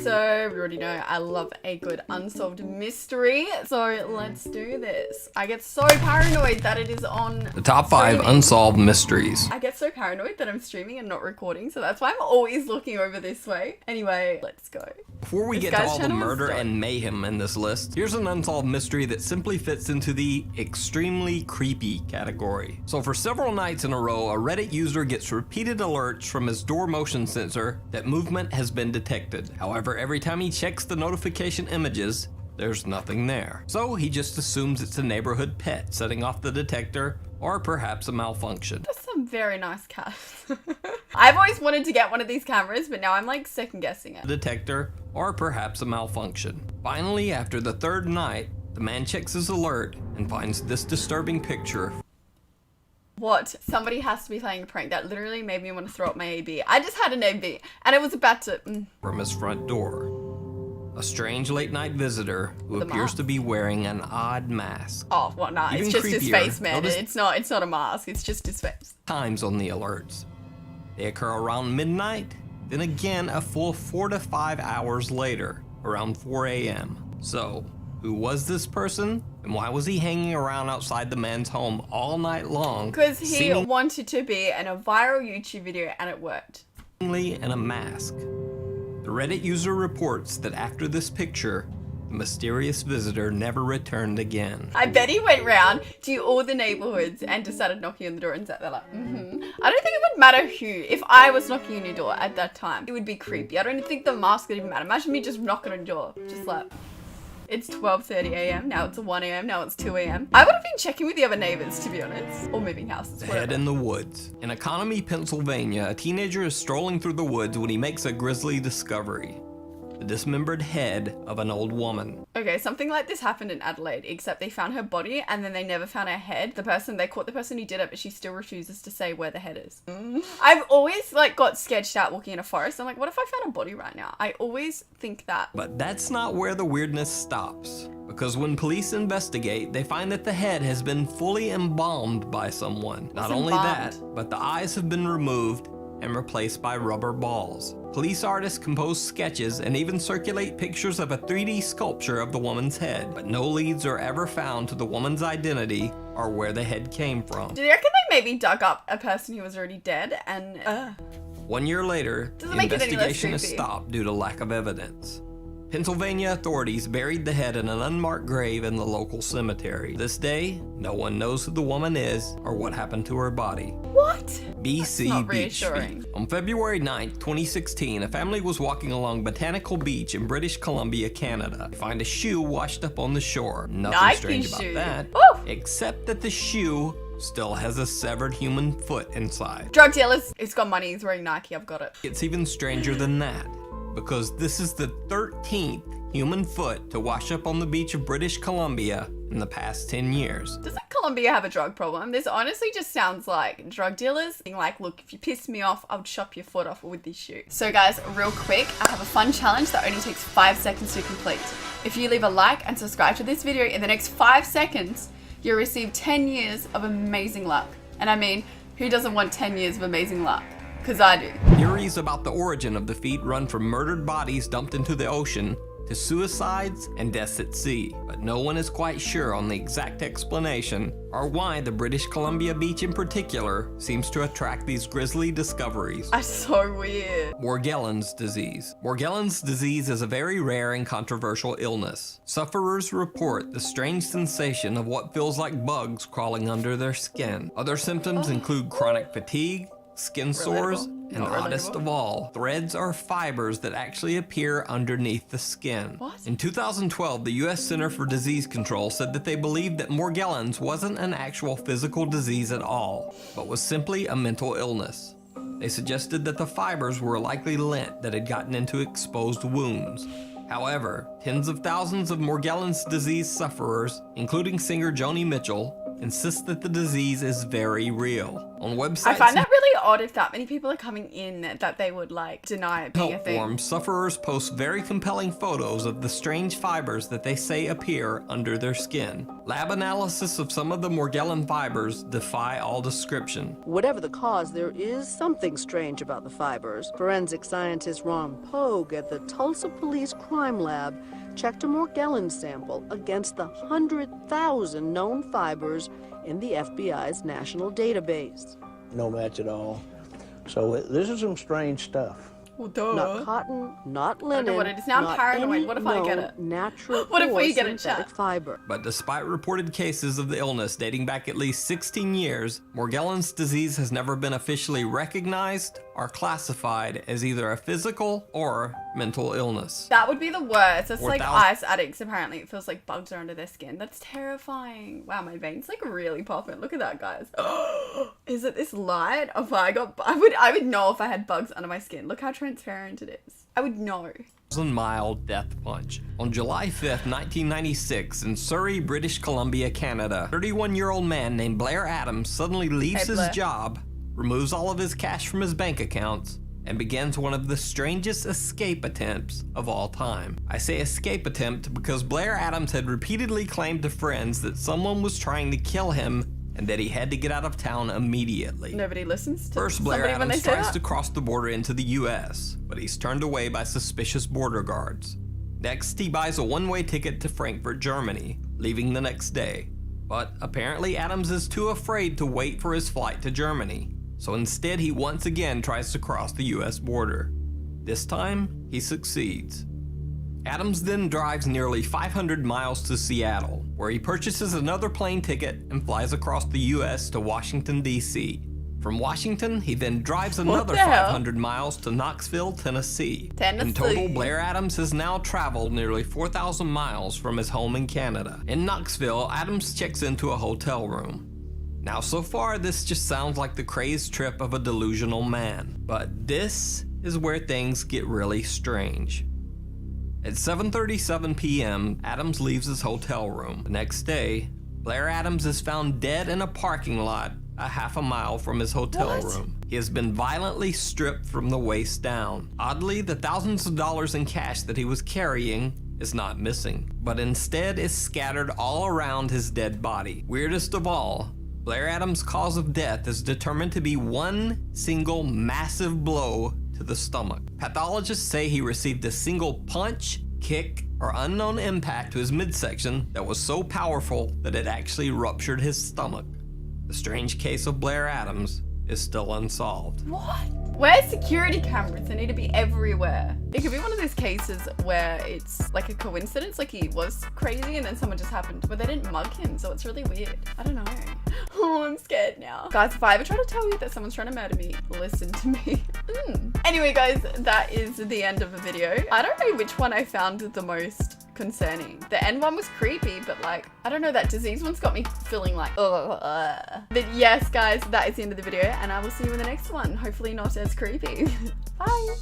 So we already know I love a good unsolved mystery. So let's do this. I get so paranoid that it is on The top 5 streaming. unsolved mysteries. I get so paranoid that I'm streaming and not recording. So that's why I'm always looking over this way. Anyway, let's go. Before we get to all the murder and mayhem in this list, here's an unsolved mystery that simply fits into the extremely creepy category. So for several nights in a row, a Reddit user gets repeated alerts from his door motion sensor that movement has been detected. However, every time he checks the notification images, there's nothing there. So he just assumes it's a neighborhood pet setting off the detector, or perhaps a malfunction. That's some very nice cats. I've always wanted to get one of these cameras, but now I'm like second guessing it. Detector, or perhaps a malfunction. Finally, after the third night, the man checks his alert and finds this disturbing picture. What? Somebody has to be playing a prank. That literally made me want to throw up my AB. I just had an AB and it was about to... From his front door. A strange late night visitor who appears to be wearing an odd mask. Oh, well, nah, it's just his face, man. It's not a mask, it's just his face. Times on the alerts. They occur around midnight, then again a full 4 to 5 hours later, around 4 a.m. So, who was this person? And why was he hanging around outside the man's home all night long? Because he wanted to be in a viral YouTube video and it worked. In a mask. The Reddit user reports that after this picture, the mysterious visitor never returned again. I bet he went round to all the neighborhoods and just started knocking on the door and sat there like, I don't think it would matter who. If I was knocking on your door at that time, it would be creepy. I don't think the mask would even matter. Imagine me just knocking on your door, just like... It's 12:30 a.m. Now it's 1 a.m. Now it's 2 a.m. I would have been checking with the other neighbors, to be honest. Or moving houses, whatever. Head in the woods. In Economy, Pennsylvania, a teenager is strolling through the woods when he makes a grisly discovery. The dismembered head of an old woman. Okay, something like this happened in Adelaide, except they found her body and then they never found her head. They caught the person who did it, but she still refuses to say where the head is. I've always got sketched out walking in a forest. I'm like, what if I found a body right now? I always think that. But that's not where the weirdness stops. Because when police investigate, they find that the head has been fully embalmed by someone. Not only that, but the eyes have been removed and replaced by rubber balls. Police artists compose sketches and even circulate pictures of a 3D sculpture of the woman's head, but no leads are ever found to the woman's identity or where the head came from. Do you reckon they maybe dug up a person who was already dead and... 1 year later, the investigation is stopped due to lack of evidence. Pennsylvania authorities buried the head in an unmarked grave in the local cemetery. This day, no one knows who the woman is or what happened to her body. What? BC Beach Feed. On February 9th, 2016, a family was walking along Botanical Beach in British Columbia, Canada. They find a shoe washed up on the shore. Nothing strange about that, except that the shoe still has a severed human foot inside. Drug dealers, it's got money, he's wearing Nike, I've got it. It's even stranger than that, because this is the 13th human foot to wash up on the beach of British Columbia in the past 10 years. Doesn't Colombia have a drug problem? This honestly just sounds like drug dealers being like, look, if you piss me off, I'll chop your foot off with this shoe. So guys, real quick, I have a fun challenge that only takes 5 seconds to complete. If you leave a like and subscribe to this video in the next 5 seconds, you'll receive 10 years of amazing luck. And I mean, who doesn't want 10 years of amazing luck? Because I do. Theories about the origin of the feet run from murdered bodies dumped into the ocean to suicides and deaths at sea, but no one is quite sure on the exact explanation or why the British Columbia beach in particular seems to attract these grisly discoveries. That's so weird. Morgellons disease. Morgellons disease is a very rare and controversial illness. Sufferers report the strange sensation of what feels like bugs crawling under their skin. Other symptoms include chronic fatigue, skin sores, and oddest of all, threads or fibers that actually appear underneath the skin. What? In 2012, the U.S. Center for Disease Control said that they believed that Morgellons wasn't an actual physical disease at all, but was simply a mental illness. They suggested that the fibers were likely lint that had gotten into exposed wounds. However, tens of thousands of Morgellons disease sufferers, including singer Joni Mitchell, insist that the disease is very real. On websites, I find that really odd if that many people are coming in that they would like deny it being a thing. Form sufferers post very compelling photos of the strange fibers that they say appear under their skin. Lab analysis of some of the Morgellon fibers defy all description. Whatever the cause, there is something strange about the fibers. Forensic scientist Ron Pogue at the Tulsa Police Crime Lab checked a Morgellon sample against the 100,000 known fibers in the FBI's national database. No match at all. So this is some strange stuff. Well, duh. Not cotton, not linen. I don't know what it is. Now I'm paranoid. What if I get it? Natural What if we or get it, synthetic chat? fiber. But despite reported cases of the illness dating back at least 16 years, Morgellons disease has never been officially recognized or classified as either a physical or mental illness. That would be the worst. That's like 4,000 ice addicts, apparently. It feels like bugs are under their skin. That's terrifying. Wow, my veins like really popping. Look at that, guys. Is it this light? Oh, I would know if I had bugs under my skin. Look how transparent it is. I would know. Mile death punch. On July 5th, 1996, in Surrey, British Columbia, Canada, a 31-year-old man named Blair Adams suddenly leaves his job, removes all of his cash from his bank accounts, and begins one of the strangest escape attempts of all time. I say escape attempt because Blair Adams had repeatedly claimed to friends that someone was trying to kill him and that he had to get out of town immediately. Nobody listens to First, Blair somebody when they Adams say tries that. to cross the border into the US, but he's turned away by suspicious border guards. Next, he buys a one-way ticket to Frankfurt, Germany, leaving the next day. But apparently Adams is too afraid to wait for his flight to Germany, so instead he once again tries to cross the US border. This time, he succeeds. Adams then drives nearly 500 miles to Seattle, where he purchases another plane ticket and flies across the US to Washington, D.C. From Washington, he then drives another the hell? 500 miles to Knoxville, Tennessee. Tennessee. In total, Blair Adams has now traveled nearly 4,000 miles from his home in Canada. In Knoxville, Adams checks into a hotel room. Now, so far, this just sounds like the crazed trip of a delusional man. But this is where things get really strange. At 7:37 p.m., Adams leaves his hotel room. The next day, Blair Adams is found dead in a parking lot a half a mile from his hotel room. He has been violently stripped from the waist down. Oddly, the thousands of dollars in cash that he was carrying is not missing, but instead is scattered all around his dead body. Weirdest of all, Blair Adams' cause of death is determined to be one single massive blow to the stomach. Pathologists say he received a single punch, kick, or unknown impact to his midsection that was so powerful that it actually ruptured his stomach. The strange case of Blair Adams is still unsolved. What? Where's security cameras? They need to be everywhere. It could be one of those cases where it's like a coincidence, like he was crazy and then someone just happened, but they didn't mug him, so it's really weird. I don't know. Oh, I'm scared now. Guys, if I ever try to tell you that someone's trying to murder me, listen to me. Anyway, guys, that is the end of the video. I don't know which one I found the most concerning. The end one was creepy, but like, I don't know, that disease one's got me feeling like, ugh. But yes, guys, that is the end of the video, and I will see you in the next one. Hopefully not as creepy. Bye.